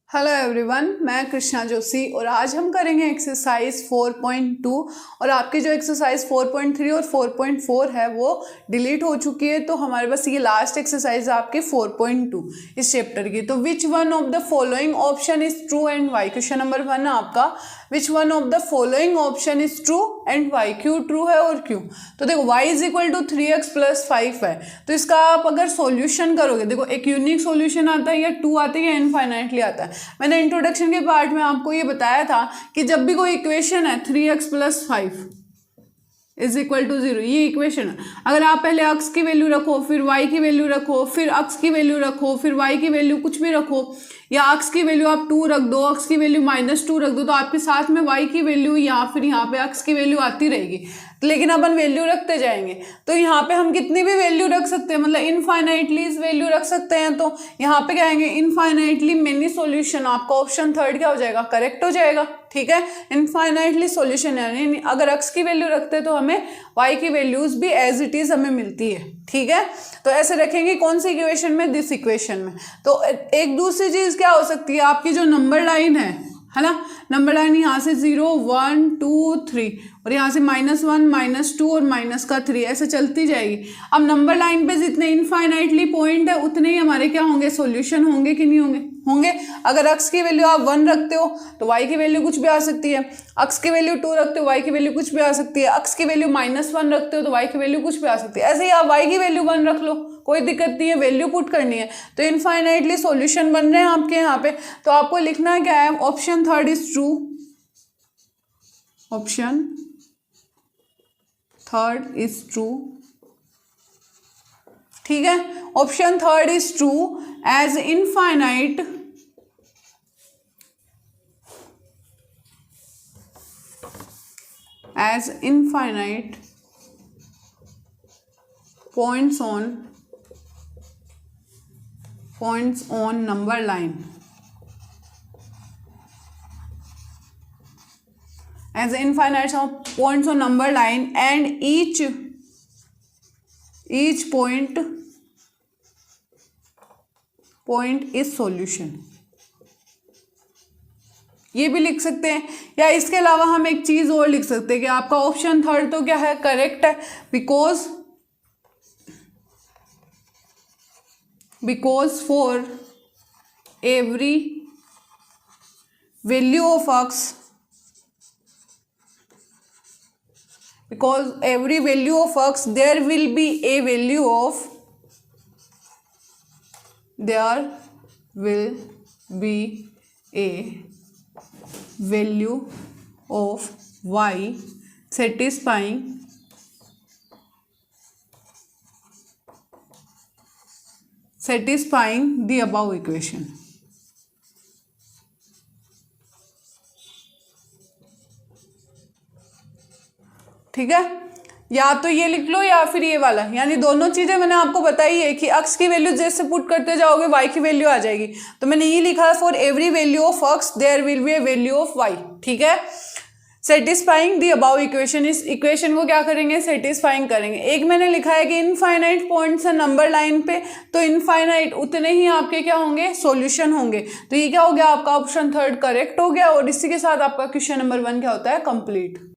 Hello everyone, मैं कृष्णा जोशी और आज हम करेंगे एक्सरसाइज 4.2 और आपकी जो एक्सरसाइज 4.3 और 4.4 है वो डिलीट हो चुकी है। तो हमारे पास ये लास्ट एक्सरसाइज है आपकी 4.2 इस चैप्टर की। तो which one of the following option is true and why. Question number 1 है आपका, which one of the following option is true and why. क्यों ट्रू है और क्यों। तो देखो y is equal to 3x + 5 है, तो इसका आप अगर सॉल्यूशन करोगे, देखो एक यूनिक सॉल्यूशन आता है या 2 आते हैं या इनफाइनाइटली आता है। मैंने इंट्रोडक्शन के पार्ट में आपको ये बताया था कि जब भी कोई इक्वेशन है 3x + 5 इज इक्वल टू 0, ये इक्वेशन है। अगर आप पहले x की वैल्यू रखो, फिर y की वैल्यू रखो, फिर x की वैल्यू रखो, फिर y की वैल्यू कुछ भी रखो, या x की वैल्यू आप 2 रख दो, x की वैल्यू -2 रख दो, तो आपके साथ में y की वैल्यू या फिर यहाँ पे x की वैल्यू आती रहेगी। लेकिन अपन वैल्यू रखते जाएंगे, तो यहाँ पे हम कितनी भी वैल्यू रख सकते हैं, मतलब इनफाइनाइटली इस वैल्यू रख सकते हैं। तो यहाँ पे क्या आएंगे, इनफाइनाइटली मेनी सॉल्यूशन। आपका ऑप्शन 3 क्या हो जाएगा, करेक्ट हो जाएगा। ठीक है, इनफाइनाइटली सॉल्यूशन, यानी अगर x की वैल्यू रखते हैं तो हमें y की वैल्यूज भी एज इट इज हमें मिलती है। ठीक है, तो ऐसे रखेंगे कौन सी इक्वेशन में, दिस इक्वेशन में। तो एक दूसरी चीज क्या हो सकती है, आपकी जो नंबर लाइन है ना, नंबर लाइन यहाँ से 0 1 2 3 और यहाँ से -1 -2 और -3 ऐसे चलती जाएगी। अब नंबर लाइन पे जितने इनफाइनाइटली पॉइंट है उतने ही हमारे क्या होंगे, सॉल्यूशन होंगे कि नहीं होंगे, होंगे। अगर x की वैल्यू आप 1 रखते हो तो y की वैल्यू कुछ भी आ सकती है, x की वैल्यू 2 रखते हो y की वैल्यू कुछ भी आ सकती है, x की वैल्यू -1 रखते हो तो y की वैल्यू कुछ भी आ सकती है। ऐसे ही आप y की वैल्यू 1 रख लो, कोई दिक्कत नहीं है, वैल्यू पुट करनी है। तो इनफाइनाइटली सॉल्यूशन बन रहे हैं आपके यहाँ पे। तो आपको लिखना क्या है, option 3 is true, option 3 is true. ठीक है, option 3 is true as infinite points on number line, as infinite points on number line, and each point is solution। ये भी लिख सकते हैं, या इसके अलावा हम एक चीज और लिख सकते हैं कि आपका ऑप्शन 3 तो क्या है, करेक्ट है, because for every value of x, because every value of x there will be a value of y satisfying the above equation। ठीक है, या तो ये लिख लो या फिर ये वाला, यानी दोनों चीजें मैंने आपको बताई है कि x की वैल्यू जैसे पुट करते जाओगे y की वैल्यू आ जाएगी। तो मैंने ये लिखा है, for every value of x there will be a value of y। ठीक है, सेटिस्फाइंग दी अबाउ इक्वेशन, इस इक्वेशन को क्या करेंगे, सेटिस्फाइंग करेंगे। एक मैंने लिखा है कि इनफाइनाइट पॉइंट्स है नंबर लाइन पे, तो इनफाइनाइट उतने ही आपके क्या होंगे, सॉल्यूशन होंगे। तो ये क्या हो गया, आपका ऑप्शन 3 करेक्ट हो गया और इसी के साथ आपका क्वेश्चन नंबर 1 क्या होता है, कंप्लीट।